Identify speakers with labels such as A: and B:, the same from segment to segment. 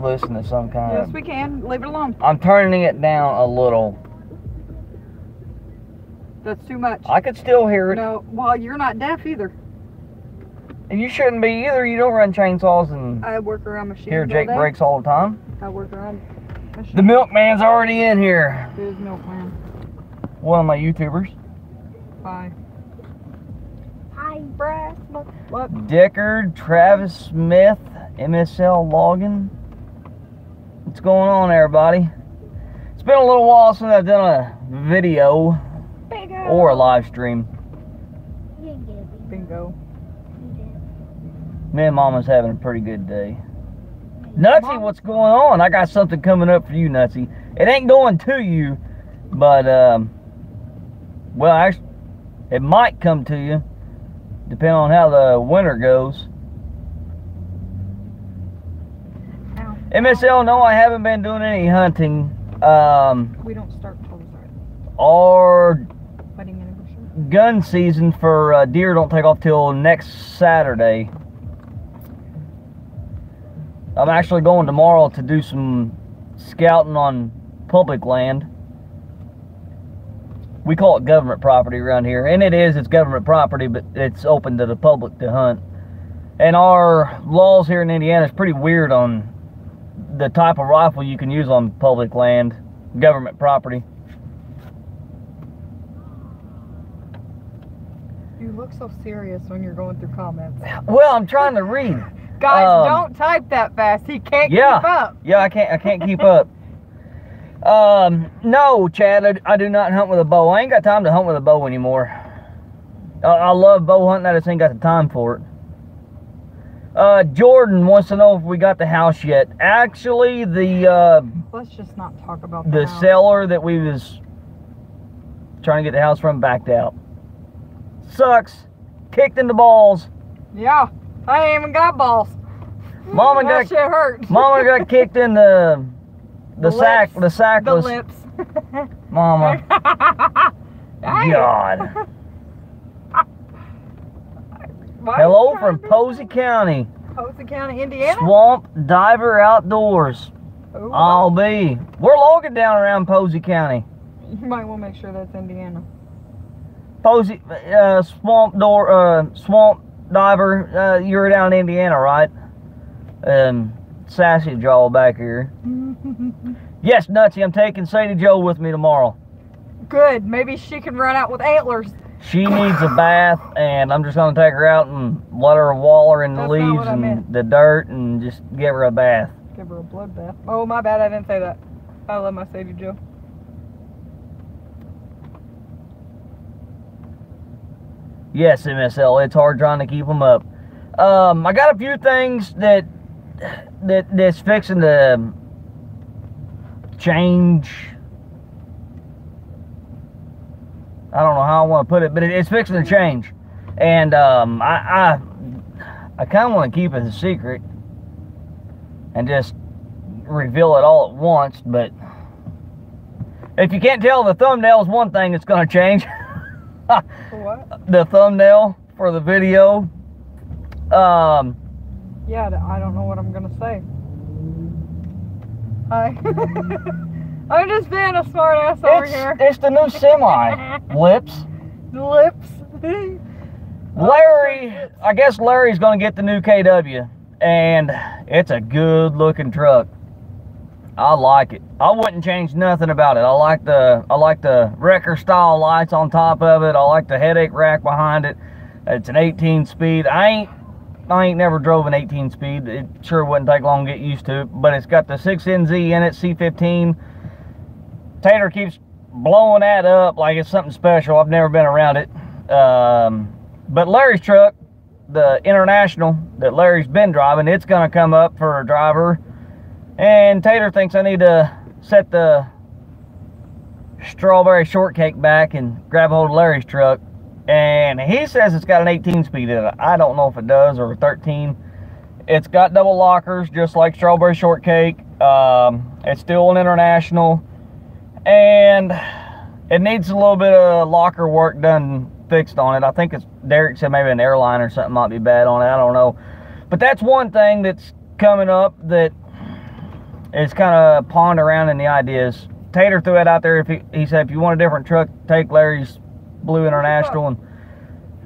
A: be listening to some kind
B: Yes,
A: of...
B: we can. Leave it alone.
A: I'm turning it down a little.
B: That's too much.
A: I could still hear it.
B: No, well, you're not deaf either.
A: And you shouldn't be either. You don't run chainsaws and
B: I work around machines.
A: hear Jake
B: all day.
A: breaks all the time.
B: I work around machines.
A: The milkman's already in here.
B: Who's milkman?
A: One of my YouTubers.
B: Bye. Hi, Brad. What?
A: Deckard, Travis Smith, MSL Logan. What's going on, everybody? It's been a little while since I've done a video or a live stream.
B: Bingo.
A: Me and Mama's having a pretty good day. Nutsy, what's going on? I got something coming up for you, Nutsy. It ain't going to you, but, well, actually, it might come to you, depending on how the winter goes.
B: Ow.
A: MSL, no, I haven't been doing any hunting.
B: We don't start till we start.
A: Our
B: Wedding anniversary.
A: gun season for deer don't take off till next Saturday. I'm actually going tomorrow to do some scouting on public land. We call it government property around here, and it's government property, but it's open to the public to hunt. And our laws here in Indiana is pretty weird on the type of rifle you can use on public land, government property.
B: You look so serious when you're going through comments.
A: Well, I'm trying to read.
B: Guys, don't type that fast. He can't keep up.
A: Yeah, I can't keep up. No, Chad, I do not hunt with a bow. I ain't got time to hunt with a bow anymore. I love bow hunting, I just ain't got the time for it. Jordan wants to know if we got the house yet. Actually,
B: Let's just not talk about
A: the
B: house.
A: seller that we was trying to get the house from backed out. Sucks. Kicked in the balls.
B: Yeah, I ain't even got balls.
A: Mama
B: that shit hurt.
A: Mama got kicked in the sack.
B: Lips.
A: The sack
B: The
A: was.
B: lips.
A: Mama.
B: Dang.
A: God.
B: Why
A: Hello
B: you
A: from
B: trying to
A: Posey County.
B: Posey County, Indiana?
A: Swamp Diver Outdoors.
B: Ooh,
A: I'll be. We're logging down around Posey County.
B: You might want to make sure that's Indiana.
A: Posey, Swamp Diver. You're down in Indiana, right? Sassy Joe back here. Yes, Nutsy, I'm taking Sadie Joe with me tomorrow.
B: Good. Maybe she can run out with antlers.
A: She needs a bath, and I'm just going to take her out and let her waller in the
B: That's not
A: leaves
B: what I
A: and
B: meant.
A: the dirt and just give her a bath.
B: Give her a bloodbath. Oh, my bad. I didn't say that. I love my Sadie Joe.
A: Yes, MSL, it's hard trying to keep them up. I got a few things that's fixing to change. I don't know how I want to put it, but it's fixing to change. And I kind of want to keep it a secret and just reveal it all at once. But if you can't tell, the thumbnail is one thing that's going to change.
B: What?
A: The thumbnail for the video.
B: Yeah, I don't know what I'm gonna say. Hi. I'm just being a smart ass over here.
A: It's the new semi. Lips.
B: Lips.
A: Larry, I guess Larry's gonna get the new KW, and it's a good looking truck. I like it. I wouldn't change nothing about it. I like the wrecker style lights on top of it. I like the headache rack behind it. It's an 18 speed. I ain't never drove an 18 speed. It sure wouldn't take long to get used to it, but it's got the 6NZ in it, C15. Tater keeps blowing that up like it's something special. I've never been around it. But Larry's truck, the International that Larry's been driving, it's gonna come up for a driver. And Tater thinks I need to set the strawberry shortcake back and grab hold of Larry's truck. And he says it's got an 18 speed in it. I don't know if it does, or 13. It's got double lockers, just like strawberry shortcake. It's still an International. And it needs a little bit of locker work done, fixed on it. I think Derek said maybe an airline or something might be bad on it. I don't know. But that's one thing that's coming up that It's kind of pawing around in the ideas. Tater threw it out there. If he said, if you want a different truck, take Larry's Blue International. And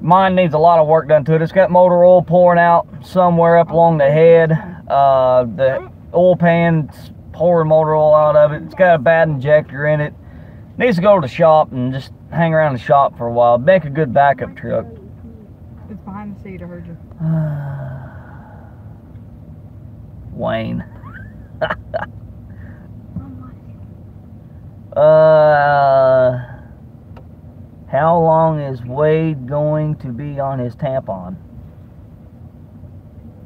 A: mine needs a lot of work done to it. It's got motor oil pouring out somewhere up along the head. The oil pan's pouring motor oil out of it. It's got a bad injector in it. Needs to go to the shop and just hang around the shop for a while. Make a good backup truck.
B: It's behind the seat, I heard you.
A: Wayne. How long is Wade going to be on his tampon?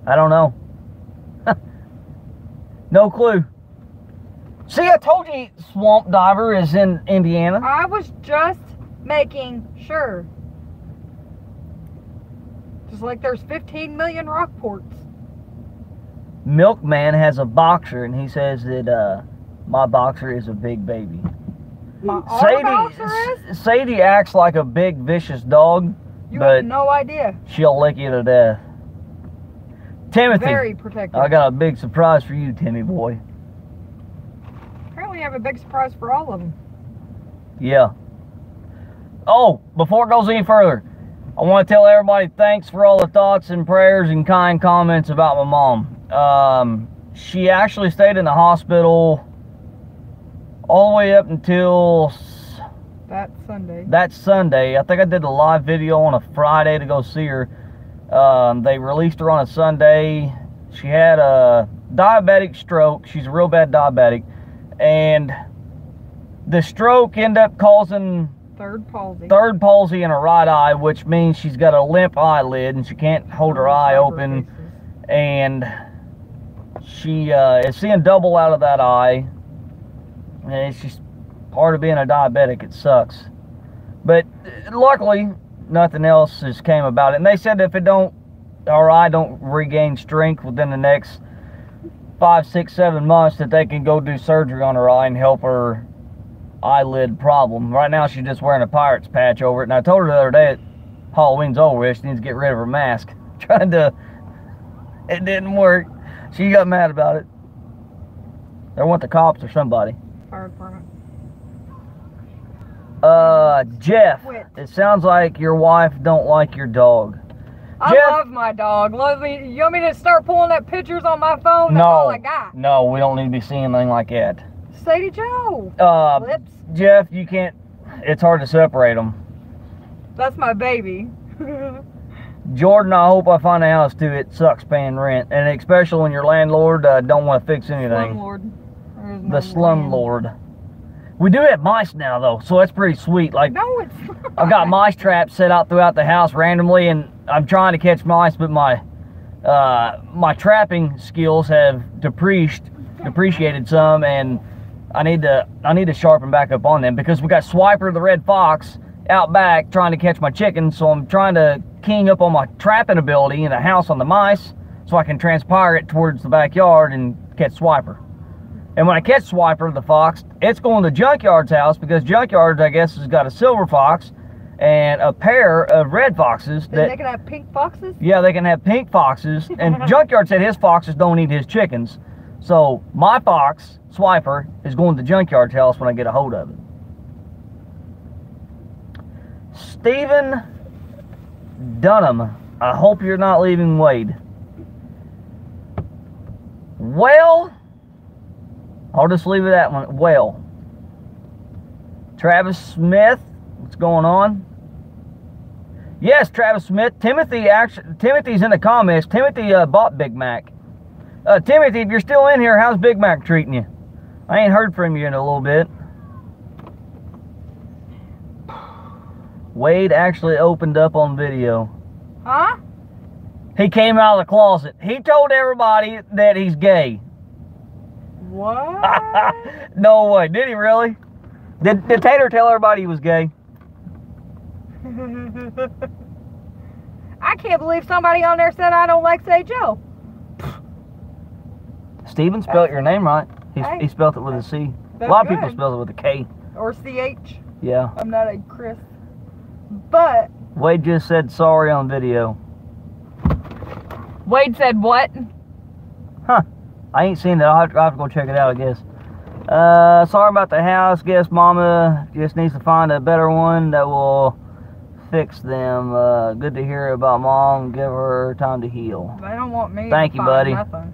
A: I don't know. No clue. See, I told you Swamp Diver is in Indiana.
B: I was just making sure. Just like there's 15 million Rockports.
A: Milkman has a boxer, and he says that my boxer is a big baby.
B: My boxer is?
A: Sadie acts like a big, vicious dog,
B: You
A: but
B: have no idea.
A: she'll lick you to death. Timothy,
B: Very protective.
A: I got a big surprise for you, Timmy boy.
B: Apparently you have a big surprise for all of them.
A: Yeah. Oh, before it goes any further, I want to tell everybody thanks for all the thoughts and prayers and kind comments about my mom. She actually stayed in the hospital all the way up until
B: That Sunday.
A: that Sunday. I think I did a live video on a Friday to go see her. They released her on a Sunday. She had a diabetic stroke. She's a real bad diabetic. And the stroke ended up causing
B: Third
A: palsy in her right eye, which means she's got a limp eyelid and she can't hold her eye open. And she is seeing double out of that eye. And it's just part of being a diabetic. It sucks. But luckily, nothing else has came about it. And they said if her eye don't regain strength within the next 5, 6, 7 months, that they can go do surgery on her eye and help her eyelid problem. Right now, she's just wearing a pirate's patch over it. And I told her the other day that Halloween's over, she needs to get rid of her mask. It didn't work. She got mad about it. They want the cops or somebody.
B: Fire department.
A: Jeff,
B: Quit.
A: it sounds like your wife don't like your dog.
B: I
A: Jeff-
B: love my dog. Love me. You want me to start pulling up pictures on my phone? That's all I got.
A: No, we don't need to be seeing anything like that.
B: Sadie Joe. Lips.
A: Jeff, you can't, it's hard to separate them.
B: That's my baby.
A: Jordan, I hope I find a house too. It sucks paying rent, and especially when your landlord don't want to fix anything.
B: Slumlord. There's no
A: The slumlord. We do have mice now though, so that's pretty sweet. Like,
B: No, it's not.
A: I've got mice traps set out throughout the house randomly, and I'm trying to catch mice, but my trapping skills have depreciated some, and I need to sharpen back up on them, because we got Swiper the red fox out back trying to catch my chickens, so I'm trying to keying up on my trapping ability in the house on the mice so I can transpire it towards the backyard and catch Swiper. And when I catch Swiper the fox, it's going to Junkyard's house, because Junkyard, I guess, has got a silver fox and a pair of red foxes.
B: Then they can have pink foxes?
A: Yeah, they can have pink foxes. And Junkyard said his foxes don't eat his chickens. So my fox, Swiper, is going to Junkyard's house when I get a hold of it. Stephen Dunham, I hope you're not leaving Wade. Well, I'll just leave it at one. Well, Travis Smith, what's going on? Yes, Travis Smith. Timothy's in the comments. Timothy bought Big Mac. Timothy, if you're still in here, how's Big Mac treating you? I ain't heard from you in a little bit. Wade actually opened up on video.
B: Huh?
A: He came out of the closet. He told everybody that he's gay.
B: What?
A: No way. Did he really? Did Tater tell everybody he was gay?
B: I can't believe somebody on there said I don't like Say Joe.
A: Steven spelled your name right.
B: Hey,
A: He spelled it with a C. A
B: that's
A: lot of people
B: good.
A: spell it with a K.
B: Or CH.
A: Yeah.
B: I'm not a Chris. But
A: Wade just said sorry on video.
B: Wade said what?
A: Huh. I ain't seen it. I'll have to go check it out, I guess. Sorry about the house. Guess Mama just needs to find a better one that will fix them. Good to hear about Mom. Give her time to heal.
B: They don't want me
A: Thank
B: to
A: you,
B: find
A: buddy.
B: nothing.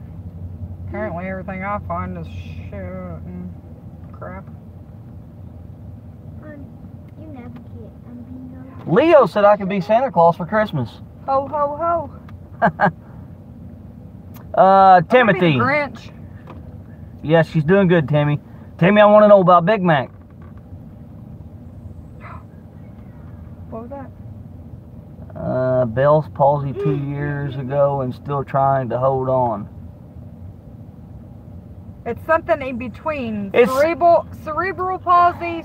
B: Apparently everything I find is shit and crap.
C: You never get bingo.
A: Leo said I could be Santa Claus for Christmas.
B: Ho, ho, ho.
A: Timothy.
B: I'm gonna be the Grinch.
A: Yes, she's doing good, Timmy. Timmy, I want to know about Big Mac.
B: What was that?
A: Bell's palsy 2 years ago and still trying to hold on.
B: It's something in between
A: It's-
B: cerebral palsy.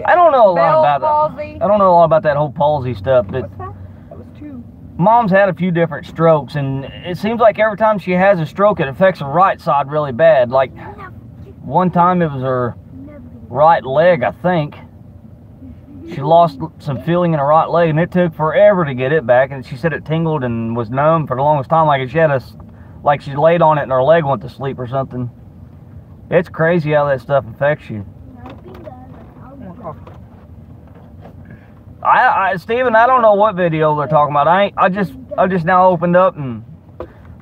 A: I don't know a lot
B: Bell's
A: about
B: palsy.
A: that. I don't know a lot about that whole palsy stuff, but
B: What's that? That was 2.
A: Mom's had a few different strokes, and it seems like every time she has a stroke, it affects her right side really bad. Like, one time it was her right leg, I think. She lost some feeling in her right leg, and it took forever to get it back, and she said it tingled and was numb for the longest time, like she had like she laid on it and her leg went to sleep or something. It's crazy how that stuff affects you. Steven, I don't know what video they're talking about. I just now opened up, and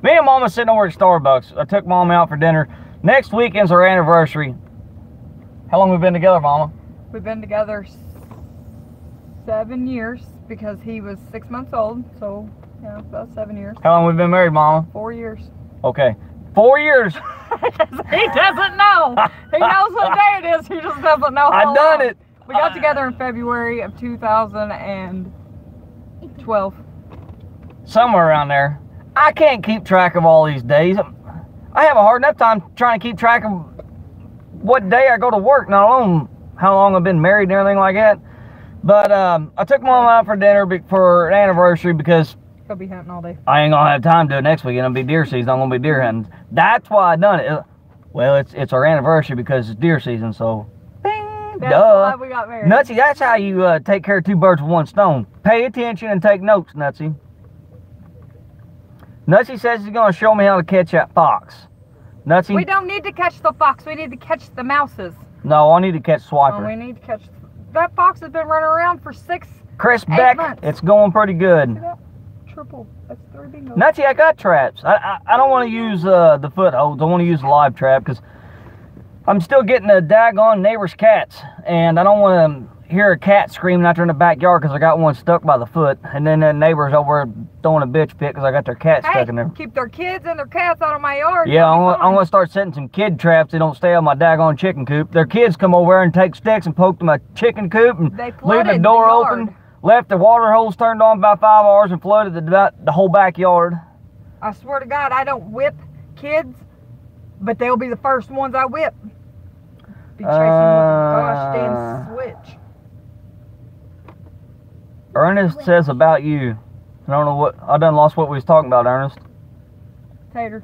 A: me and Mama sitting over at Starbucks. I took Mom out for dinner. Next weekend's our anniversary. How long we been together, Mama?
B: We've been together 7 years because he was 6 months old, so yeah, about 7 years.
A: How long we been married, Mama?
B: 4 years.
A: Okay, 4 years.
B: He doesn't know. He knows what day it is. He just doesn't know.
A: I done it.
B: We got together in February of 2012.
A: Somewhere around there. I can't keep track of all these days. I have a hard enough time trying to keep track of what day I go to work, not alone how long I've been married and everything like that. But I took Mom out for dinner for an anniversary because
B: He'll be hunting all day.
A: I ain't gonna have time to do it next weekend. It'll be deer season. I'm gonna be deer hunting. That's why I done it. Well, it's our anniversary because it's deer season, so bing,
B: That's
A: duh.
B: why we got married.
A: Nutsy, that's how you take care of 2 birds with 1 stone. Pay attention and take notes, Nutsy. Nutsy says he's gonna show me how to catch that fox. Nutsy?
B: We don't need to catch the fox. We need to catch the mouses.
A: No, I need to catch
B: Oh,
A: Swiper.
B: we need to catch. That fox has been running around for 8
A: Chris Beck,
B: months.
A: it's going pretty good.
B: Triple. That's 3 bingo.
A: Nutsy, I got traps. I don't want to use the footholds. I want to use a live trap because I'm still getting the daggone neighbor's cats, and I don't want to hear a cat screaming out there in the backyard because I got one stuck by the foot, and then the neighbors over throwing a bitch fit because I got their cat
B: Hey,
A: stuck in there.
B: keep their kids and their cats out of my yard.
A: Yeah,
B: They'll be
A: I'm
B: fine.
A: gonna start setting some kid traps. They don't stay on my daggone chicken coop. Their kids come over there and take sticks and poke to my chicken coop and
B: They
A: leave the
B: flooded
A: door
B: the
A: open.
B: yard.
A: Left the water hose turned on about 5 hours and flooded the whole backyard.
B: I swear to God, I don't whip kids, but they'll be the first ones I whip. Be chasing with the gosh damn switch.
A: Ernest says about you. I don't know what, I done lost what we was talking about, Ernest.
B: Tater.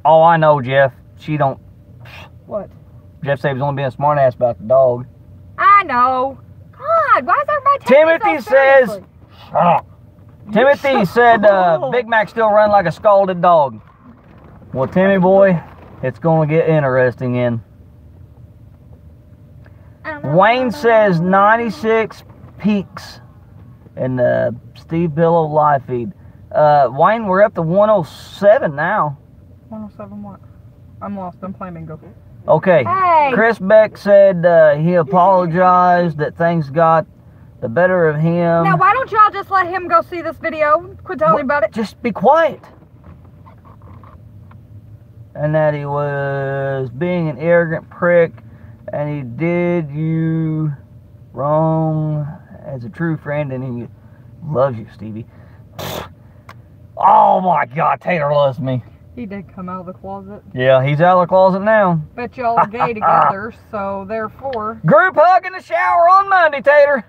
A: Oh, I know, Jeff. She don't,
B: What?
A: Jeff said he was only being a smart ass about the dog.
B: I know. God, why is everybody taking
A: Timothy
B: me so
A: says,
B: seriously?
A: shut up. Timothy said Big Mac still run like a scalded dog. Well, Timmy boy, it's going to get interesting in. Wayne says 96 peaks in the Steve Billow live feed. Wayne, we're up to 107 now.
B: 107 what? I'm lost. I'm playing bingo.
A: Okay.
B: Hey!
A: Chris Beck said he apologized that things got the better of him.
B: Now, why don't y'all just let him go see this video? Quit telling me about it.
A: Just be quiet. And that he was being an arrogant prick and he did you wrong as a true friend and he loves you, Stevie. Oh my God, Taylor loves me.
B: He did come out of the closet.
A: Yeah, he's out of the closet now.
B: Bet y'all are gay together, so therefore.
A: Group hug in the shower on Monday, Tater.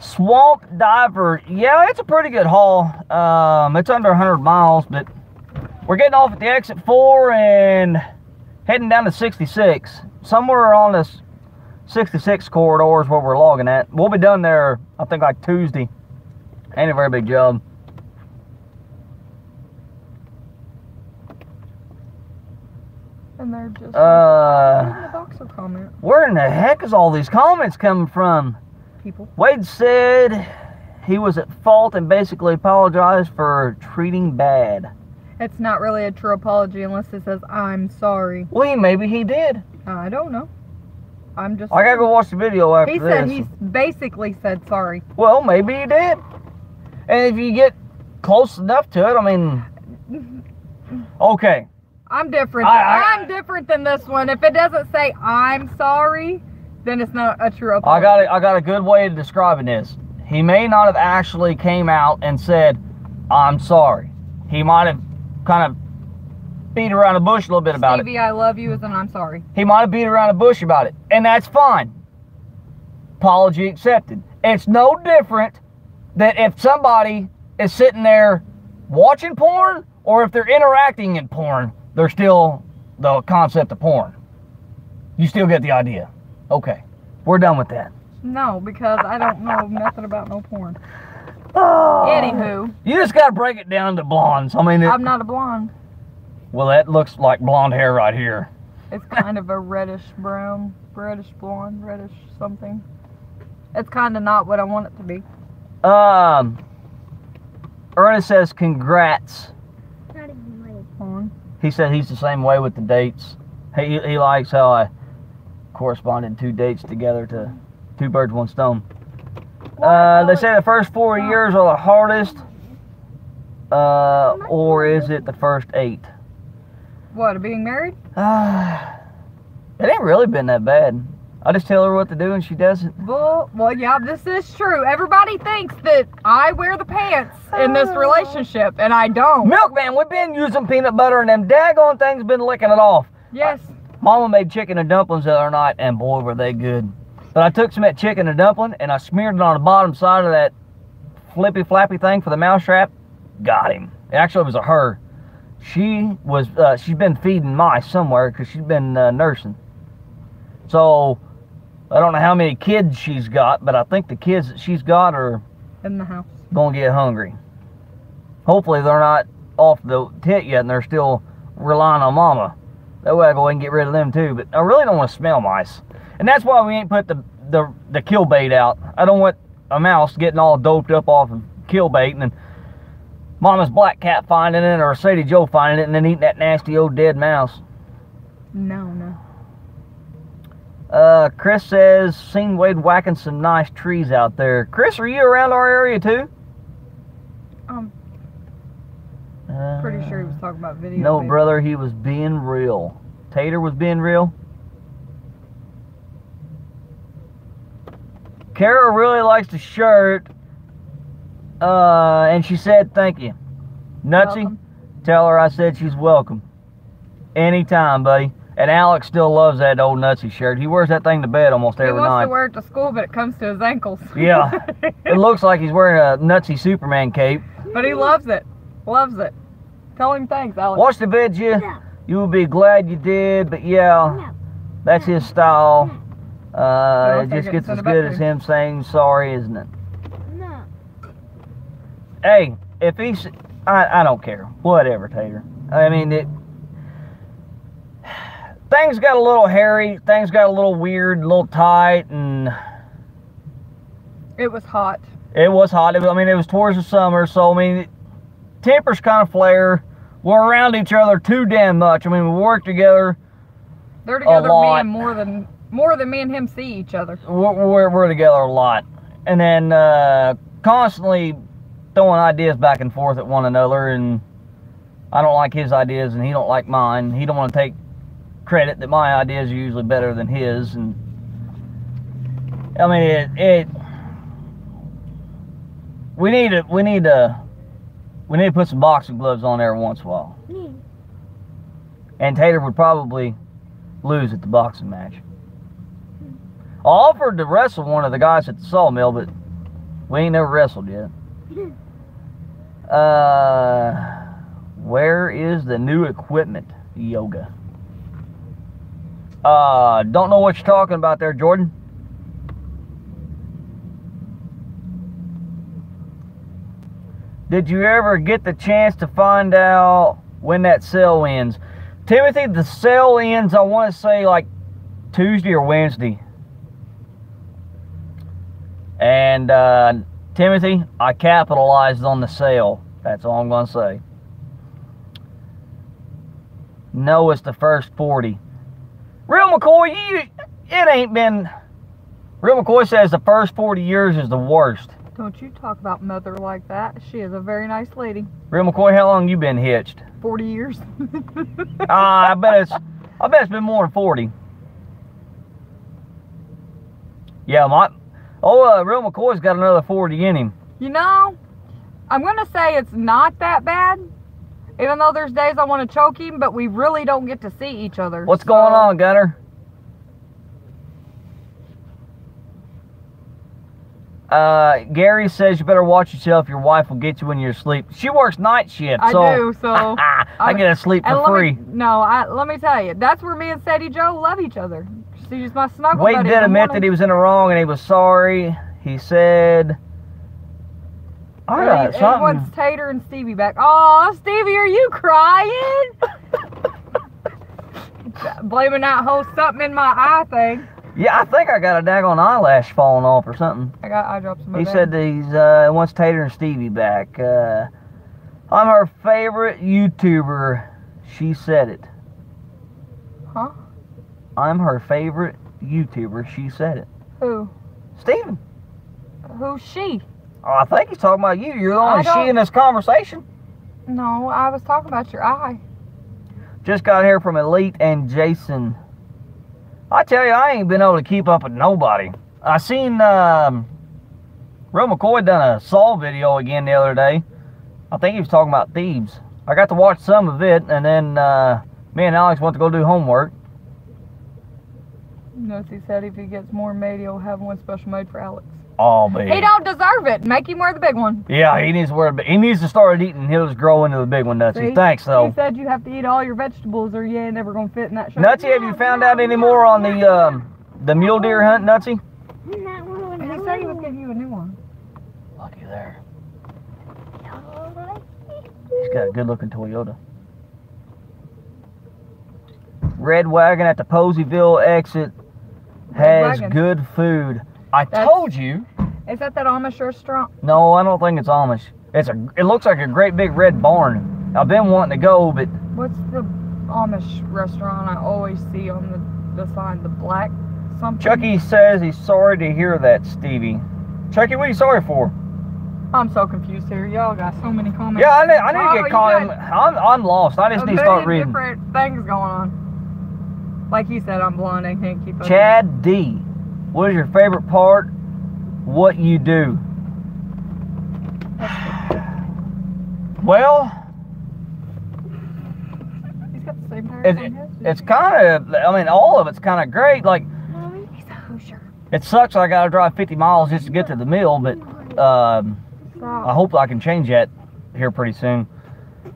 A: Swamp Diver. Yeah, it's a pretty good haul. It's under 100 miles, but we're getting off at the exit 4 and heading down to 66. Somewhere on this 66 corridors where we're logging at. We'll be done there, I think, like Tuesday. Ain't a very big job.
B: And they're just leaving a boxer comment.
A: Where in the heck is all these comments coming from?
B: People.
A: Wade said he was at fault and basically apologized for treating bad.
B: It's not really a true apology unless it says, I'm sorry.
A: Well, maybe he did.
B: I don't know. I'm just...
A: I gotta go watch the video after
B: He
A: this.
B: said he basically said sorry.
A: Well, maybe he did. And if you get close enough to it, I mean... Okay.
B: I'm different. I'm different than this one. If it doesn't say I'm sorry, then it's not a true apology.
A: I got a good way of describing this. He may not have actually came out and said, I'm sorry. He might have kind of beat around the bush a little bit about
B: Stevie, I love you, and I'm sorry.
A: He might have beat around the bush about it. And that's fine. Apology accepted. It's no different than if somebody is sitting there watching porn or if they're interacting in porn. There's still the concept of porn. You still get the idea. Okay. We're done with that.
B: No, because I don't know nothing about no porn.
A: Oh,
B: Anywho.
A: you just got to break it down to blondes. I mean,
B: I'm not a blonde.
A: Well, that looks like blonde hair right here.
B: It's kind of a reddish brown, reddish blonde, reddish something. It's kind of not what I want it to be.
A: Ernest says congrats.
C: Not even ready.
B: On.
A: He said he's the same way with the dates. He likes how I corresponded 2 dates together to 2 birds, 1 stone. They say the first 4 years are the hardest, or is it the first 8?
B: What, being married?
A: It ain't really been that bad. I just tell her what to do and she does it.
B: Well, yeah, this is true. Everybody thinks that I wear the pants in this relationship, and I don't.
A: Milkman, we've been using peanut butter and them daggone things been licking it off.
B: Yes.
A: Mama made chicken and dumplings the other night, and boy, were they good. But I took some of that chicken and dumpling, and I smeared it on the bottom side of that flippy flappy thing for the mousetrap. Got him. Actually, it was a her. She's been feeding mice somewhere because she's been nursing. So, I don't know how many kids she's got, but I think the kids that she's got are
B: in the house
A: gonna get hungry. Hopefully they're not off the tit yet and they're still relying on mama. That way I go ahead and get rid of them too, but I really don't want to smell mice. And that's why we ain't put the kill bait out. I don't want a mouse getting all doped up off of kill bait and then mama's black cat finding it or Sadie Joe finding it and then eating that nasty old dead mouse.
B: No.
A: Chris says, seen Wade whacking some nice trees out there. Chris, are you around our area too?
B: Pretty sure he was talking about video.
A: No, brother, he was being real. Tater was being real. Kara really likes the shirt. And she said thank you. Nutsy,
B: Welcome.
A: Tell her I said she's welcome. Anytime, buddy. And Alex still loves that old Nutsy shirt. He wears that thing to bed almost every night.
B: He wants to wear it to school, but it comes to his ankles.
A: Yeah. It looks like he's wearing a Nutsy Superman cape.
B: But he loves it. Loves it. Tell him thanks, Alex.
A: Watch the video.
C: No.
A: You will be glad you did, but yeah,
C: No.
A: that's his style. It
B: take
A: just
B: it
A: gets
B: and
A: as
B: send it
A: good
B: back
A: as
B: to
A: him saying sorry, isn't it?
C: No.
A: Hey, if he's, I don't care. Whatever, Tater. I mean, things got a little hairy, things got a little weird, a little tight, and
B: It was hot.
A: it was hot. It was towards the summer, so I mean, tempers kind of flare. We're around each other too damn much. I mean, we work together.
B: They're together
A: lot.
B: man more than me and him see each other.
A: We're together a lot, and then constantly throwing ideas back and forth at one another, and I don't like his ideas and he don't like mine. He don't want to take credit that my ideas are usually better than his, and I mean we need to put some boxing gloves on there once in a while.
C: Me.
A: And Tater would probably lose at the boxing match. I offered to wrestle one of the guys at the sawmill, but we ain't never wrestled yet. Where is the new equipment, Yoga? Don't know what you're talking about there, Jordan. Did you ever get the chance to find out when that sale ends? Timothy, the sale ends, I want to say, like Tuesday or Wednesday. And, Timothy, I capitalized on the sale. That's all I'm going to say. No, it's the first 40. Real McCoy, it ain't been... Real McCoy says the first 40 years is the worst.
B: Don't you talk about mother like that. She is a very nice lady.
A: Real McCoy, how long you been hitched?
B: 40 years.
A: I bet it's been more than 40. Yeah, Real McCoy's got another 40 in him.
B: You know, I'm going to say it's not that bad. Even though there's days I want to choke him, but we really don't get to see each other.
A: What's going on, Gunner? Gary says you better watch yourself. Your wife will get you when you're asleep. She works night shift, so
B: I do, so
A: I get to sleep for free.
B: Let me tell you, that's where me and Sadie Joe love each other. She's my snuggle
A: Wade
B: buddy.
A: did admit that he was in the wrong and he was sorry. He said, I got
B: He
A: something.
B: wants Tater and Stevie back. Oh, Stevie, are you crying? Blaming that whole something in my eye thing.
A: Yeah, I think I got a daggone eyelash falling off or something.
B: I got eye drops in my
A: He
B: bag.
A: said that he wants Tater and Stevie back. I'm her favorite YouTuber. She said it.
B: Huh?
A: I'm her favorite YouTuber. She said it.
B: Who?
A: Steven.
B: Who's she?
A: Oh, I think he's talking about you. You're the only
B: I don't-
A: she in this conversation.
B: No, I was talking about your eye.
A: Just got here from Elite and Jason. I tell you, I ain't been able to keep up with nobody. I seen Real McCoy done a Saw video again the other day. I think he was talking about thieves. I got to watch some of it, and then me and Alex went to go do homework.
B: Notice he said if he gets more made, he'll have one special made for Alex.
A: Oh, baby.
B: He don't deserve it. Make him wear the big one.
A: Yeah, he needs to wear. He needs to start eating. He'll just grow into the big one, Nutsy.
B: See?
A: Thanks, though.
B: He said you have to eat all your vegetables or you ain't never gonna fit in that shirt.
A: Nutsy, have you found out any more on the mule deer hunt, Nutsy?
C: Not one
B: And he said he was getting you a new one.
A: Lucky there. He's got a good-looking Toyota. Red Wagon at the Poseyville exit has
B: Wagon.
A: good food. I
B: That's-
A: told you.
B: Is that Amish restaurant?
A: No, I don't think it's Amish. It looks like a great big red barn. I've been wanting to go, but
B: What's the Amish restaurant I always see on the sign? The black something?
A: Chucky says he's sorry to hear that, Stevie. Chucky, what are you sorry for?
B: I'm so confused here. Y'all got so many comments.
A: Yeah, I need to
B: Oh,
A: get caught in.
B: you got
A: I'm lost. I just
B: a
A: need to start
B: million
A: reading.
B: different things going on. Like he said, I'm blind. I can't keep up.
A: Chad D. What is your favorite part? What you do? Well,
B: He's got the same tires on his.
A: it's kind of, I mean, all of it's kind of great. Like,
C: Mommy, he's a Hoosier.
A: it sucks I got to drive 50 miles just to get to the mill, but I hope I can change that here pretty soon.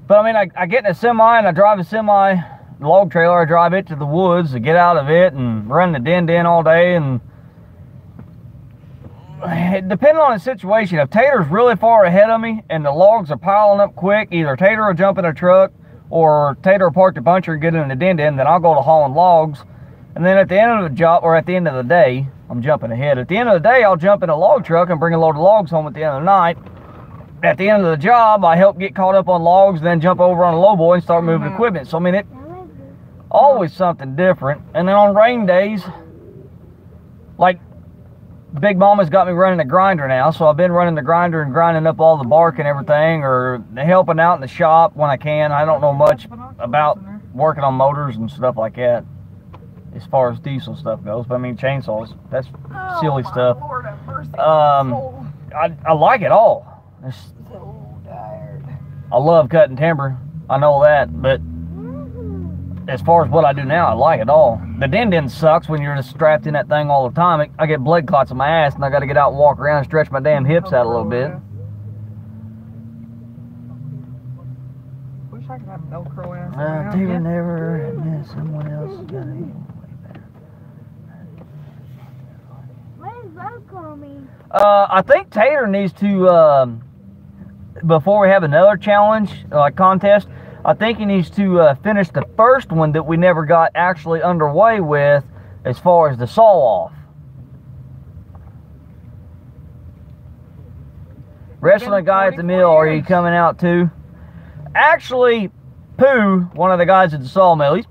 A: But, I mean, I get in a semi and I drive a semi log trailer. I drive it to the woods to get out of it and run the den all day. And depending on the situation, if Tater's really far ahead of me and the logs are piling up quick, either Tater will jump in a truck or Tater will park the buncher and get in the den, then I'll go to hauling logs. And then at the end of the job, or at the end of the day, I'm jumping ahead. At the end of the day, I'll jump in a log truck and bring a load of logs home at the end of the night. At the end of the job, I help get caught up on logs, then jump over on a lowboy and start moving equipment. So, I mean, it's always something different. And then on rain days, like Big Mama's got me running a grinder now, so I've been running the grinder and grinding up all the bark and everything, or helping out in the shop when I can. I don't know much about working on motors and stuff like that as far as diesel stuff goes, but I mean chainsaws, that's silly stuff.
B: Lord have mercy.
A: I like it all. It's,
B: So tired.
A: I love cutting timber, I know that, but as far as what I do now, I like it all. The den sucks when you're just strapped in that thing all the time. I get blood clots in my ass and I got to get out and walk around and stretch my damn hips out a little bit.
B: Wish I could have Velcro ass.
A: Tater never met someone else got any way better.
C: call me.
A: I think Tater needs to, before we have another challenge, like contest, I think he needs to finish the first one that we never got actually underway with as far as the saw-off. Wrestling guy at the mill, are you coming out too? Actually, Pooh, one of the guys at the sawmill,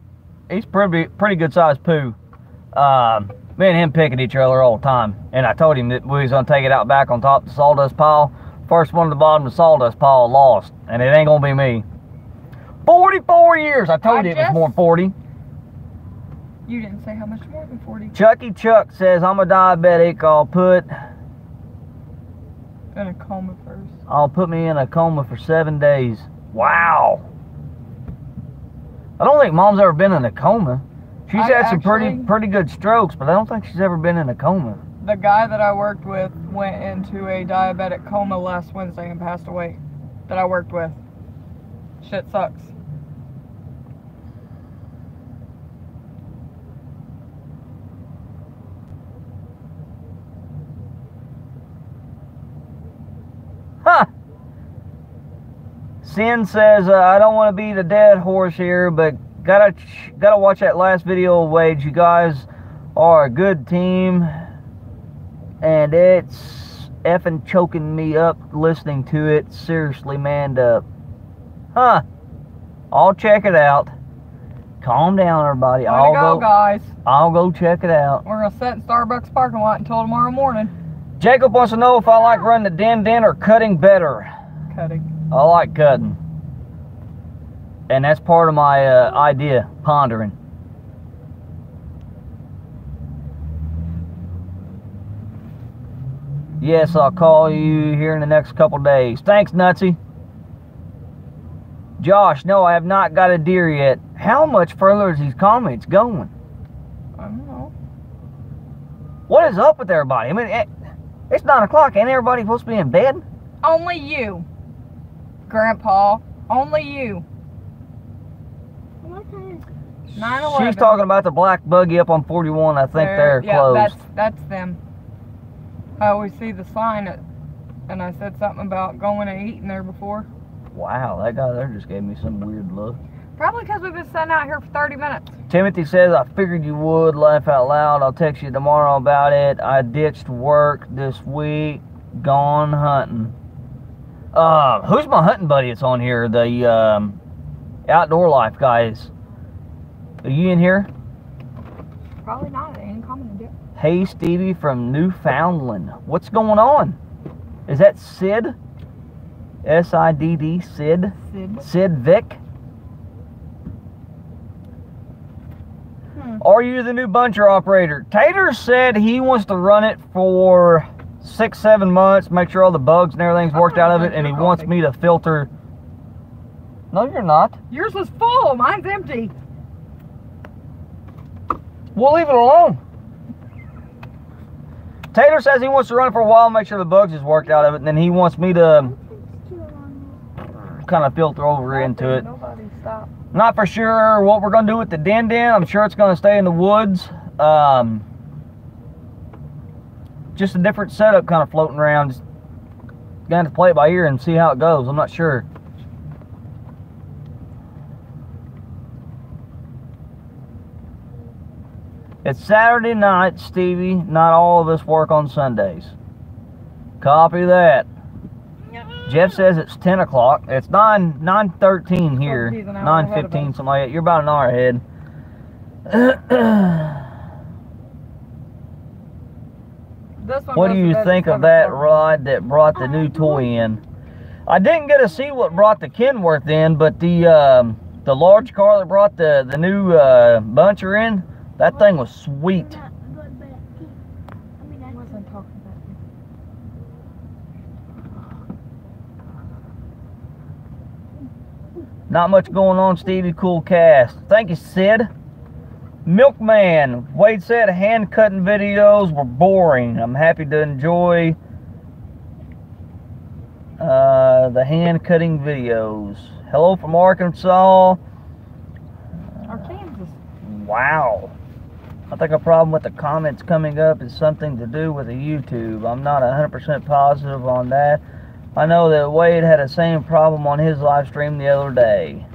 A: he's pretty good sized Pooh. Me and him pick at each other all the time, and I told him that we was gonna take it out back on top of the sawdust pile. First one at the bottom of the sawdust pile lost, and it ain't gonna be me. 44 years. I told you it was more than 40.
B: You didn't say how much more than 40.
A: Chucky Chuck says, I'm a diabetic.
B: In a coma first.
A: I'll put me in a coma for 7 days. Wow. I don't think Mom's ever been in a coma. She's had some pretty good strokes, but I don't think she's ever been in a coma.
B: The guy that I worked with went into a diabetic coma last Wednesday and passed away. That I worked with. Shit sucks.
A: Huh. Sin says, I don't want to be the dead horse here, but gotta watch that last video of Wade. You guys are a good team, and it's effing choking me up listening to it. Seriously, manned up. Huh. I'll check it out. Calm down, everybody.
B: Way to go, guys.
A: I'll go check it out.
B: We're gonna sit in Starbucks parking lot until tomorrow morning.
A: Jacob wants to know if I like running the din or cutting better.
B: Cutting.
A: I like cutting. And that's part of my idea, pondering. Yes, I'll call you here in the next couple days. Thanks, Nutsy. Josh, no, I have not got a deer yet. How much further is these comments going?
B: I don't know.
A: What is up with everybody? I mean, it's 9 o'clock. Ain't everybody supposed to be in bed?
B: Only you, Grandpa. Only you. 9/11.
A: She's talking about the black buggy up on 41. I think they're closed.
B: Yeah, that's them. I always see the sign, and I said something about going and eating there before.
A: Wow, that guy there just gave me some weird look.
B: Probably because we've been sitting out here for 30 minutes.
A: Timothy says, I figured you would. Laugh out loud. I'll text you tomorrow about it. I ditched work this week. Gone hunting. Who's my hunting buddy that's on here? The Outdoor Life guys. Are you in here?
B: Probably not. It ain't commented yet.
A: Hey, Stevie from Newfoundland. What's going on? Is that Sid? S-I-D-D, Sid? Sid Vic? Are you the new buncher operator? Tater said he wants to run it for 6-7 months, make sure all the bugs and everything's worked out of it, and he wants me to filter. No, you're not.
B: Yours was full. Mine's empty.
A: We'll leave it alone. Tater says he wants to run it for a while, make sure the bugs is worked out of it, and then he wants me to kind of filter over into it.
B: Nobody stop.
A: Not for sure what we're going to do with the din. I'm sure it's going to stay in the woods. Just a different setup kind of floating around. Just going to play it by ear and see how it goes. I'm not sure. It's Saturday night, Stevie. Not all of us work on Sundays. Copy that. Jeff says it's 10 o'clock. It's 9:13 here. 9:15, something like that. You're about an hour ahead. What do you think of that ride that brought the new toy in? I didn't get to see what brought the Kenworth in, but the large car that brought the new buncher in, that thing was sweet. Not much going on, Stevie. Cool cast. Thank you, Sid. Milkman. Wade said hand cutting videos were boring. I'm happy to enjoy the hand cutting videos. Hello from Arkansas.
B: Arkansas.
A: Wow. I think a problem with the comments coming up is something to do with the YouTube. I'm not 100% positive on that. I know that Wade had the same problem on his live stream the other day.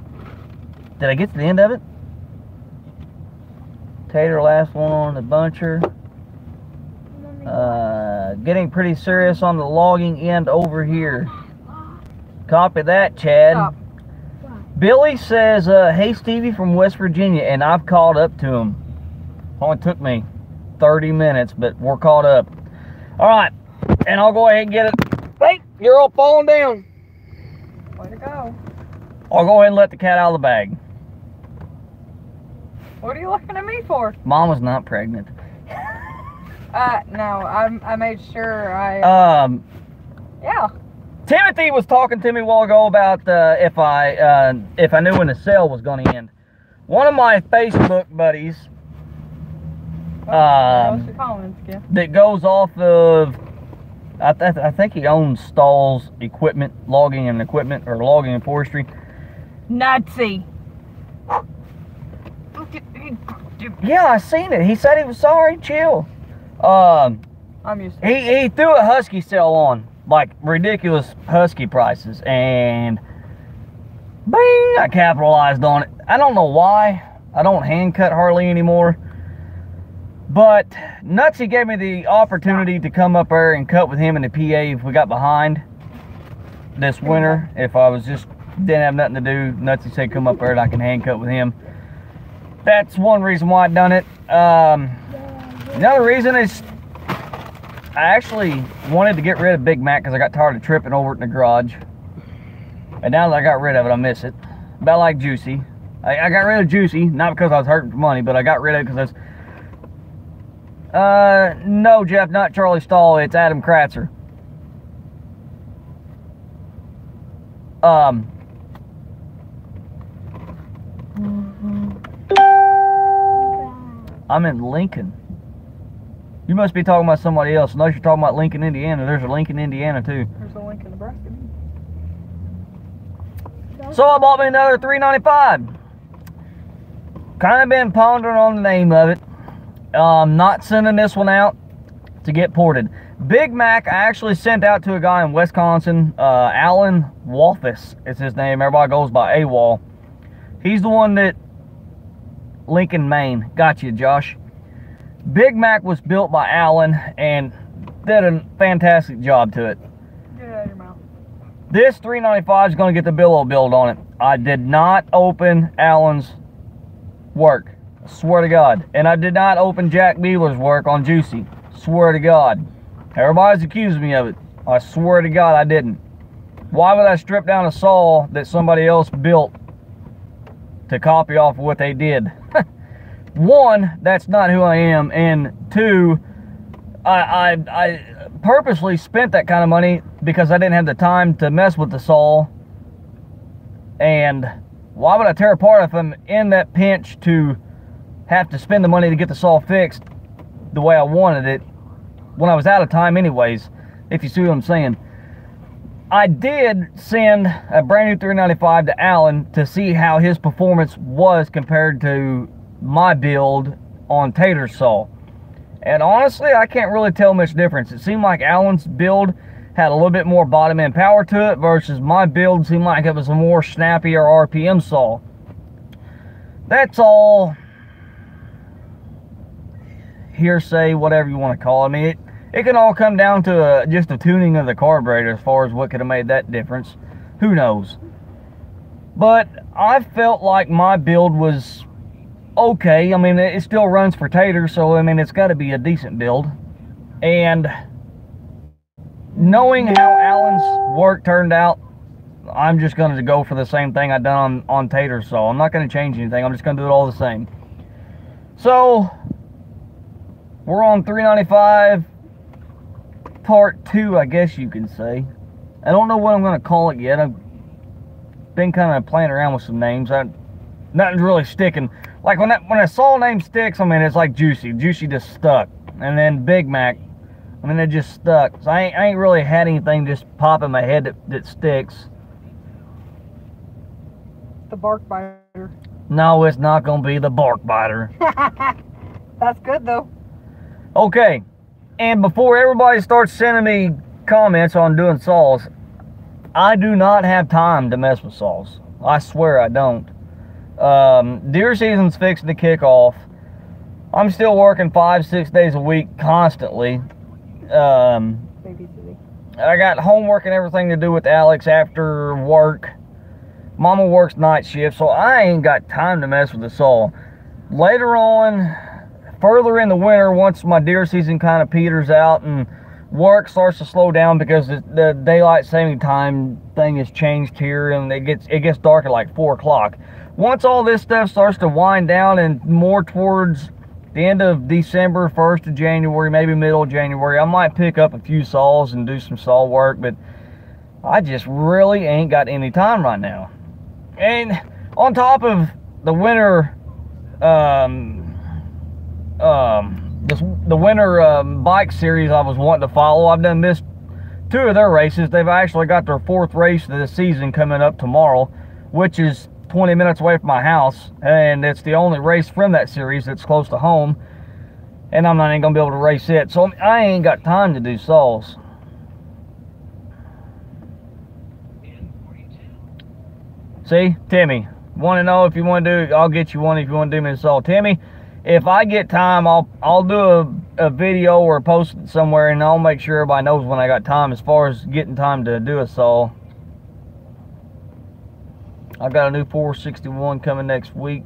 A: Did I get to the end of it? Tater, last one on the buncher. Getting pretty serious on the logging end over here. Copy that, Chad.
B: Stop.
A: Billy says, hey Stevie from West Virginia, and I've caught up to him. Only took me 30 minutes, but we're caught up. Alright, and I'll go ahead and get it. Hey, you're all falling down.
B: Way to go.
A: I'll go ahead and let the cat out of the bag.
B: What are you looking at me for?
A: Mama's not pregnant.
B: No, I made sure yeah.
A: Timothy was talking to me a while ago about if I knew when the sale was going to end. One of my Facebook buddies
B: What's your comments, Skip?
A: that goes off of, I think he owns Stahl's equipment, logging and equipment, or logging and forestry.
B: Nazi.
A: Yeah, I seen it. He said he was sorry. Chill.
B: I'm used to it.
A: He threw a husky sale on, like ridiculous husky prices, and bing, I capitalized on it. I don't know why. I don't hand cut hardly anymore. But Nutsy gave me the opportunity to come up there and cut with him in the PA if we got behind this winter. If I was just didn't have nothing to do, Nutsy said come up there and I can hand cut with him. That's one reason why I done it. Another reason is I actually wanted to get rid of Big Mac because I got tired of tripping over it in the garage. And now that I got rid of it, I miss it. About like Juicy. I got rid of Juicy, not because I was hurting for money, but I got rid of it because I was... no, Jeff, not Charlie Stahl. It's Adam Kratzer. I'm in Lincoln. You must be talking about somebody else. Unless you're talking about Lincoln, Indiana. There's a Lincoln, Indiana, too.
B: There's a link in Nebraska.
A: So I bought me another $3.95. Kind of been pondering on the name of it. Not sending this one out to get ported. Big Mac, I actually sent out to a guy in Wisconsin. Alan Wolfus is his name. Everybody goes by AWOL. He's the one that... Lincoln, Maine. Got you, Josh. Big Mac was built by Alan and did a fantastic job to it.
B: Get it out of your mouth.
A: This $3.95 is going to get the billow build on it. I did not open Alan's work. I swear to God. And I did not open Jack Beeler's work on Juicy. Swear to God. Everybody's accused me of it. I swear to God I didn't. Why would I strip down a saw that somebody else built to copy off of what they did? One, that's not who I am, and two, I purposely spent that kind of money because I didn't have the time to mess with the saw. And why would I tear apart if I'm in that pinch to have to spend the money to get the saw fixed the way I wanted it when I was out of time anyways, if you see what I'm saying. I did send a brand new $3.95 to Alan to see how his performance was compared to my build on Tater's saw. And honestly, I can't really tell much difference. It seemed like Alan's build had a little bit more bottom end power to it versus my build seemed like it was a more snappier RPM saw. That's all hearsay, whatever you want to call it. I mean, it can all come down to just the tuning of the carburetor as far as what could have made that difference. Who knows? But I felt like my build was okay. I mean, it still runs for Tater, so I mean, it's got to be a decent build. And knowing how Alan's work turned out, I'm just going to go for the same thing I done on Tater's saw. I'm not going to change anything. I'm just going to do it all the same. So we're on $3.95 part 2, I guess you can say. I don't know what I'm going to call it yet. I've been kind of playing around with some names. Nothing's really sticking. Like when a saw name sticks, I mean, it's like Juicy. Juicy just stuck. And then Big Mac, I mean, it just stuck. So I ain't really had anything just pop in my head that sticks.
B: The bark biter.
A: No, it's not going to be the bark biter.
B: That's good though.
A: Okay, and before everybody starts sending me comments on doing saws, I do not have time to mess with saws. I swear I don't. Deer season's fixing to kick off. I'm still working 5-6 days a week constantly. I got homework and everything to do with Alex after work. Mama works night shift, so I ain't got time to mess with the saw. Later on, further in the winter, once my deer season kind of peters out and work starts to slow down because the daylight saving time thing has changed here, and it gets dark at like 4 o'clock. Once all this stuff starts to wind down and more towards the end of December, 1st of January, maybe middle of January, I might pick up a few saws and do some saw work, but I just really ain't got any time right now. And on top of the winter, the winter bike series I was wanting to follow, I've done missed 2 of their races. They've actually got their 4th race of the season coming up tomorrow, which is 20 minutes away from my house, and it's the only race from that series that's close to home, and I'm not even gonna be able to race it, so I ain't got time to do saws. See, Timmy, want to know if you want to do, I'll get you one if you want to do me a saw. Timmy, if I get time, I'll do a video or post it somewhere, and I'll make sure everybody knows when I got time as far as getting time to do a saw. I got a new 461 coming next week.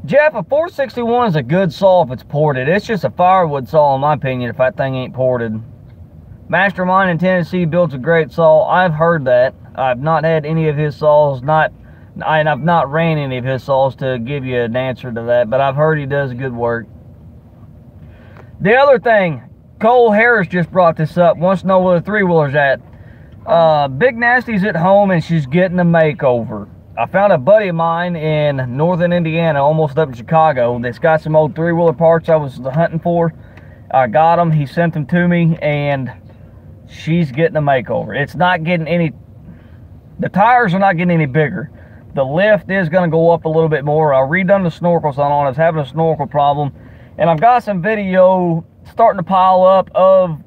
A: Jeff, a 461 is a good saw if it's ported. It's just a firewood saw in my opinion if that thing ain't ported. Mastermind in Tennessee builds a great saw. I've heard that. I've not had any of his saws, and I've not ran any of his saws to give you an answer to that, but I've heard he does good work. The other thing, Cole Harris just brought this up, wants to know where the 3-wheeler's at. Big Nasty's at home and she's getting a makeover. I found a buddy of mine in northern Indiana, almost up in Chicago, that's got some old 3-wheeler parts I was hunting for. I got them, he sent them to me, and she's getting a makeover. It's not getting any, the tires are not getting any bigger. The lift is going to go up a little bit more. I redone the snorkels on it. I was having a snorkel problem, and I've got some video starting to pile up of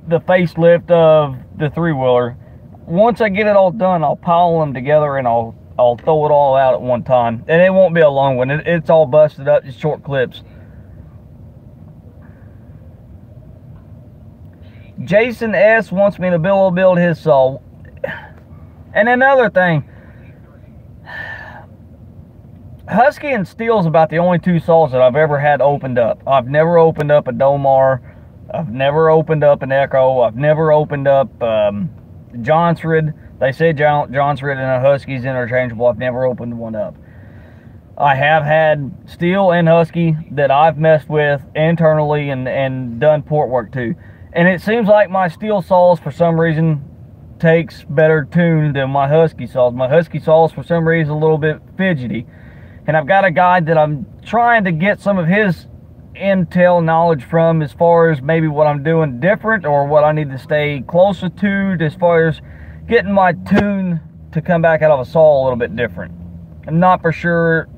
A: the facelift of the 3-wheeler. Once I get it all done, I'll pile them together and I'll throw it all out at one time, and it won't be a long one. It's all busted up, just short clips. Jason S wants me to build his saw. And another thing, Husky and Steel's about the only 2 saws that I've ever had opened up. I've never opened up a Domar. I've never opened up an Echo. I've never opened up Johnsrid. They say Johnsrid and a Husky's interchangeable. I've never opened one up. I have had Steel and Husky that I've messed with internally and done port work to. And it seems like my Steel saws, for some reason, takes better tune than my Husky saws. My Husky saws, for some reason, a little bit fidgety. And I've got a guy that I'm trying to get some of his intel knowledge from as far as maybe what I'm doing different or what I need to stay closer to as far as getting my tune to come back out of a saw a little bit different. I'm not for sure.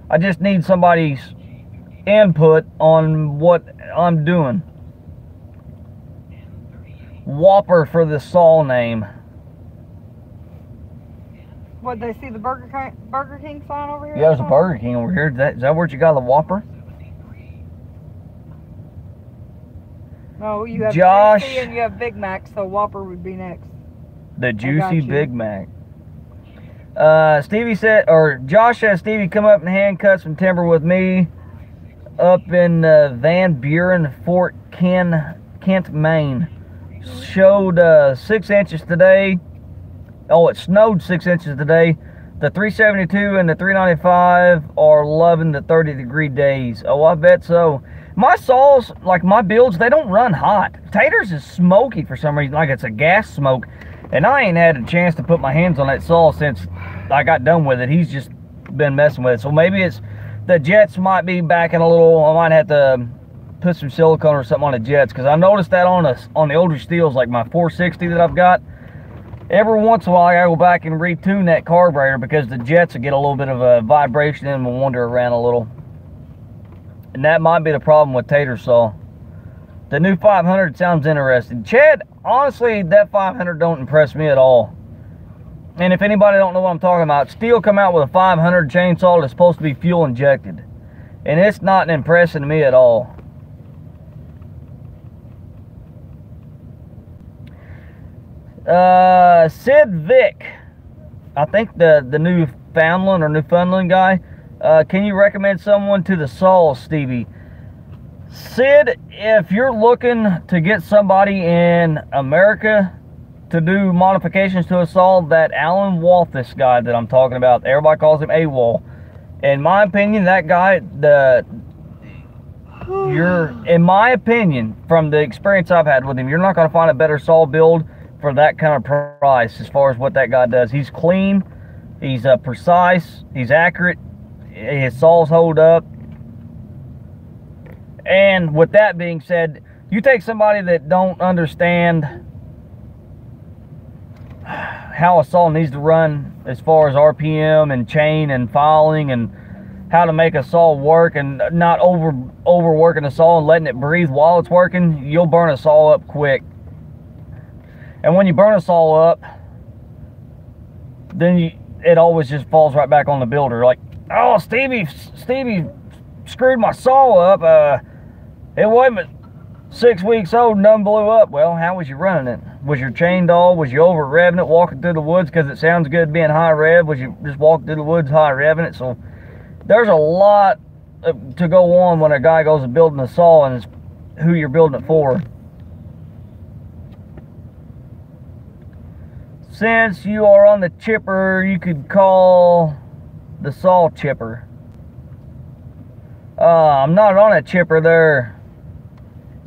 A: I just need somebody's input on what I'm doing. Whopper for the saw name.
B: What, they see the Burger King sign over here?
A: Yeah, there's a Burger King over here. Is that where you got the Whopper?
B: No, you have
A: Josh,
B: Juicy and you have Big Mac, so Whopper would be next.
A: The Juicy Big Mac. Stevie said, or Josh said, Stevie, come up and hand cut some timber with me up in Van Buren, Fort Kent, Maine. Showed 6 inches today. Oh, it snowed 6 inches today. The 372 and the 395 are loving the 30-degree days. Oh, I bet so. My saws, like my builds, they don't run hot. Taters is smoky for some reason, like it's a gas smoke. And I ain't had a chance to put my hands on that saw since I got done with it. He's just been messing with it. So maybe it's, the jets might be backing a little. I might have to put some silicone or something on the jets, because I noticed that on the older Steels, like my 460 that I've got. Every once in a while, I go back and retune that carburetor because the jets will get a little bit of a vibration and will wander around a little. And that might be the problem with Tater Saw. The new 500 sounds interesting. Chad, honestly, that 500 don't impress me at all. And if anybody don't know what I'm talking about, Steel come out with a 500 chainsaw that's supposed to be fuel injected. And it's not impressing me at all. Sid Vick, I think the Newfoundland guy. Can you recommend someone to the saw, Stevie? Sid, if you're looking to get somebody in America to do modifications to a saw, that Alan Walthus guy that I'm talking about, everybody calls him AWOL. In my opinion, that guy, in my opinion, from the experience I've had with him, you're not going to find a better saw build for that kind of price as far as what that guy does. He's clean, he's precise, he's accurate, his saws hold up. And with that being said, you take somebody that don't understand how a saw needs to run as far as RPM and chain and filing and how to make a saw work and not overworking the saw and letting it breathe while it's working, you'll burn a saw up quick. And when you burn a saw up, then it always just falls right back on the builder. Like, oh, Stevie screwed my saw up. It wasn't 6 weeks old and none blew up. Well, how was you running it? Was your chain dull? Was you over revving it walking through the woods because it sounds good being high rev? Was you just walking through the woods high revving it? So there's a lot to go on when a guy goes to building a saw, and it's who you're building it for. Since you are on the chipper, you could call the saw chipper. I'm not on a chipper there,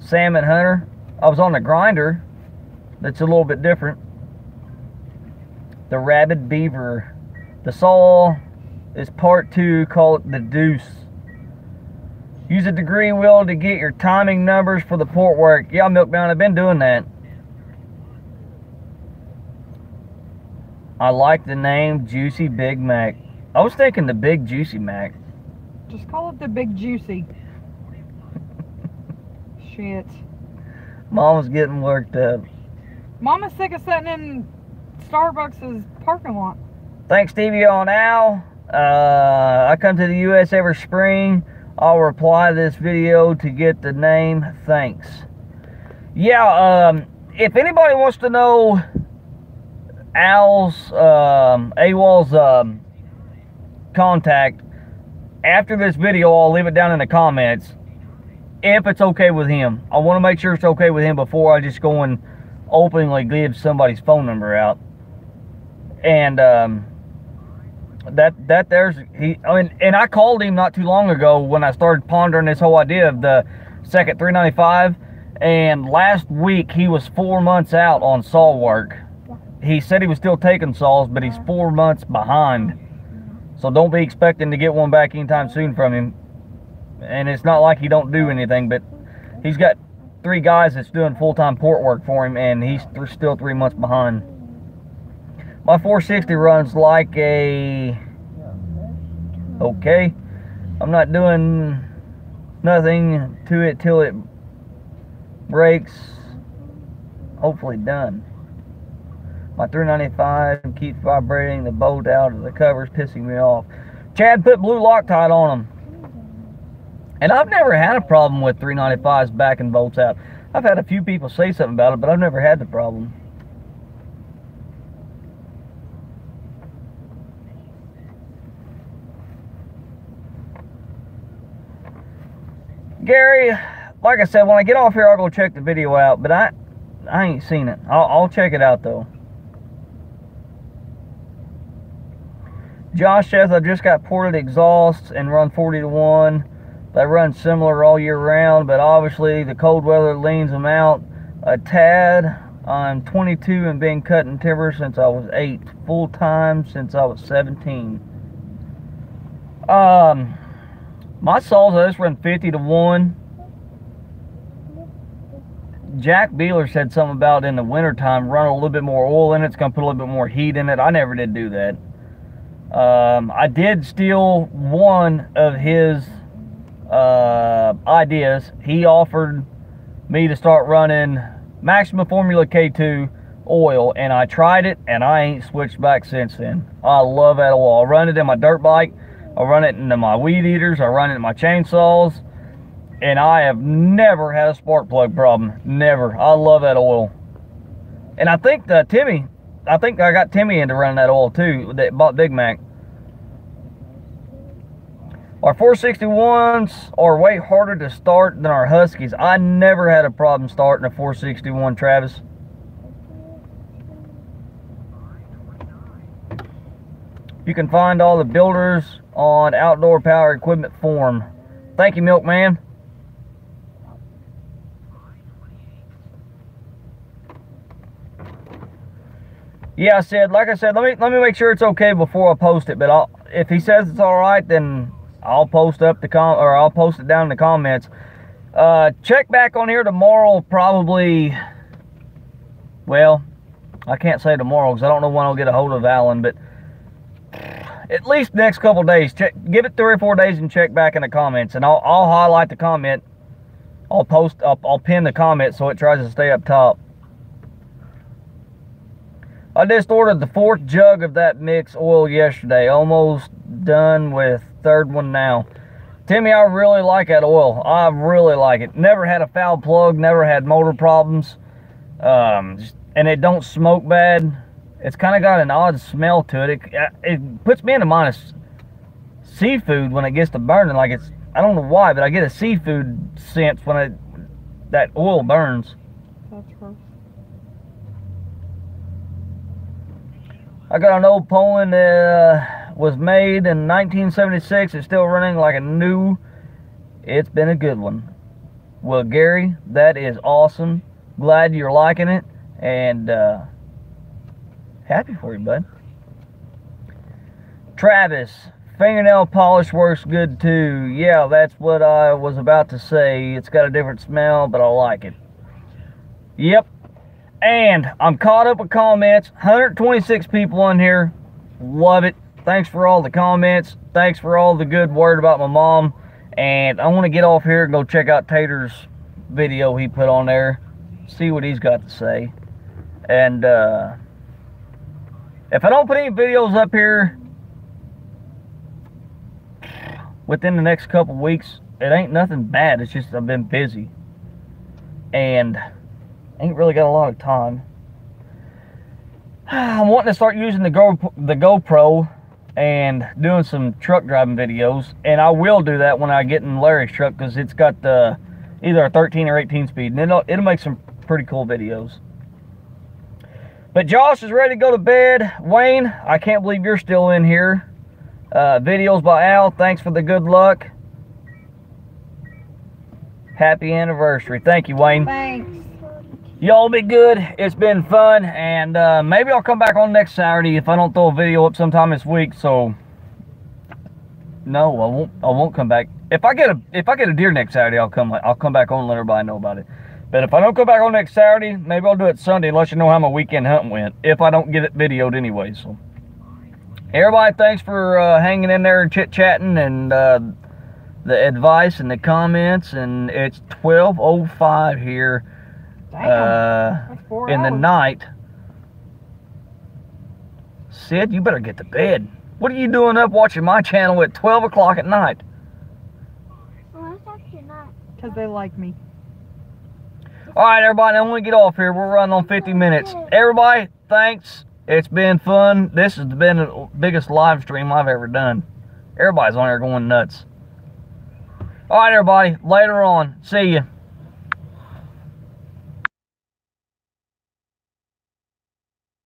A: Salmon Hunter. I was on the grinder. That's a little bit different. The Rabid Beaver. The saw is part 2. Call it the Deuce. Use a degree wheel to get your timing numbers for the port work. Yeah, Milkbound, I've been doing that. I like the name Juicy Big Mac. I was thinking the Big Juicy Mac.
B: Just call it the Big Juicy. Shit.
A: Mama's getting worked up.
B: Mama's sick of sitting in Starbucks' parking lot.
A: Thanks, Stevie on Al. I come to the U.S. every spring. I'll reply this video to get the name. Thanks. Yeah, if anybody wants to know AWOL's contact, after this video, I'll leave it down in the comments if it's okay with him. I want to make sure it's okay with him before I just go and openly give somebody's phone number out. And and I called him not too long ago when I started pondering this whole idea of the second 395, and last week he was 4 months out on saw work. He said he was still taking saws, but he's 4 months behind. So don't be expecting to get one back anytime soon from him. And it's not like he don't do anything, but he's got 3 guys that's doing full-time port work for him, and he's still 3 months behind. My 460 runs like a... Okay. I'm not doing nothing to it till it breaks. Hopefully done. My 395 keeps vibrating the bolt out of the covers, pissing me off. Chad put blue Loctite on them. And I've never had a problem with 395s backing bolts out. I've had a few people say something about it, but I've never had the problem. Gary, like I said, when I get off here, I'll go check the video out, but I ain't seen it. I'll check it out, though. Josh says, I just got ported exhausts and run 40 to 1. They run similar all year round, but obviously the cold weather leans them out a tad. I'm 22 and been cutting timber since I was 8. Full time since I was 17. My saws, I just run 50 to 1. Jack Beeler said something about in the wintertime, run a little bit more oil in it. It's going to put a little bit more heat in it. I never did do that. I did steal one of his ideas, he offered me to start running Maxima Formula K2 oil, and I tried it, and I ain't switched back since then. I love that oil. I run it in my dirt bike, I run it into my weed eaters, I run it in my chainsaws, and I have never had a spark plug problem. Never. I love that oil. And I think I got Timmy into running that oil too, that bought Big Mac. Our 461s are way harder to start than our Huskies. I never had a problem starting a 461, Travis. You can find all the builders on Outdoor Power Equipment forum. Thank you, Milkman. Yeah, like I said, let me make sure it's okay before I post it. But if he says it's all right, then I'll post up I'll post it down in the comments. Check back on here tomorrow, probably. Well, I can't say tomorrow because I don't know when I'll get a hold of Alan, but at least next couple days. Give it 3 or 4 days and check back in the comments, and I'll highlight the comment. I'll pin the comment so it tries to stay up top. I just ordered the 4th jug of that mix oil yesterday. Almost done with 3rd one now. Timmy, I really like that oil. I really like it. Never had a foul plug. Never had motor problems. And it don't smoke bad. It's kind of got an odd smell to it. It puts me into mind of seafood when it gets to burning. Like I don't know why, but I get a seafood sense when that oil burns.
B: That's gross.
A: I got an old Poland that was made in 1976. It's still running like a new. It's been a good one. Well, Gary, that is awesome. Glad you're liking it, and happy for you, bud. Travis, fingernail polish works good too. Yeah, that's what I was about to say. It's got a different smell, but I like it. Yep. And I'm caught up with comments. 126 people on here. Love it. Thanks for all the comments. Thanks for all the good word about my mom. And I want to get off here and go check out Tater's video he put on there. See what he's got to say. And if I don't put any videos up here within the next couple weeks, it ain't nothing bad. It's just I've been busy. And ain't really got a lot of time. I'm wanting to start using the GoPro and doing some truck driving videos, and I will do that when I get in Larry's truck because it's got the either a 13 or 18 speed, and it'll make some pretty cool videos. But Josh is ready to go to bed. Wayne, I can't believe you're still in here. Videos by Al, thanks for the good luck. Happy anniversary. Thank you, Wayne.
B: Thanks.
A: Y'all be good. It's been fun, and maybe I'll come back on next Saturday if I don't throw a video up sometime this week. So no, I won't come back. If I get a deer next Saturday, I'll come back on and let everybody know about it. But if I don't come back on next Saturday, maybe I'll do it Sunday and let you know how my weekend hunting went. If I don't get it videoed anyway. So everybody, thanks for hanging in there and chit-chatting and the advice and the comments. And it's 12:05 here. In the night. Sid, you better get to bed. What are you doing up watching my channel at 12 o'clock at night?
C: Well, that's actually not.
B: Because they like me.
A: Alright, everybody, I'm going to get off here. We're running on 50 minutes. Everybody, thanks. It's been fun. This has been the biggest live stream I've ever done. Everybody's on there going nuts. Alright, everybody, later on. See ya.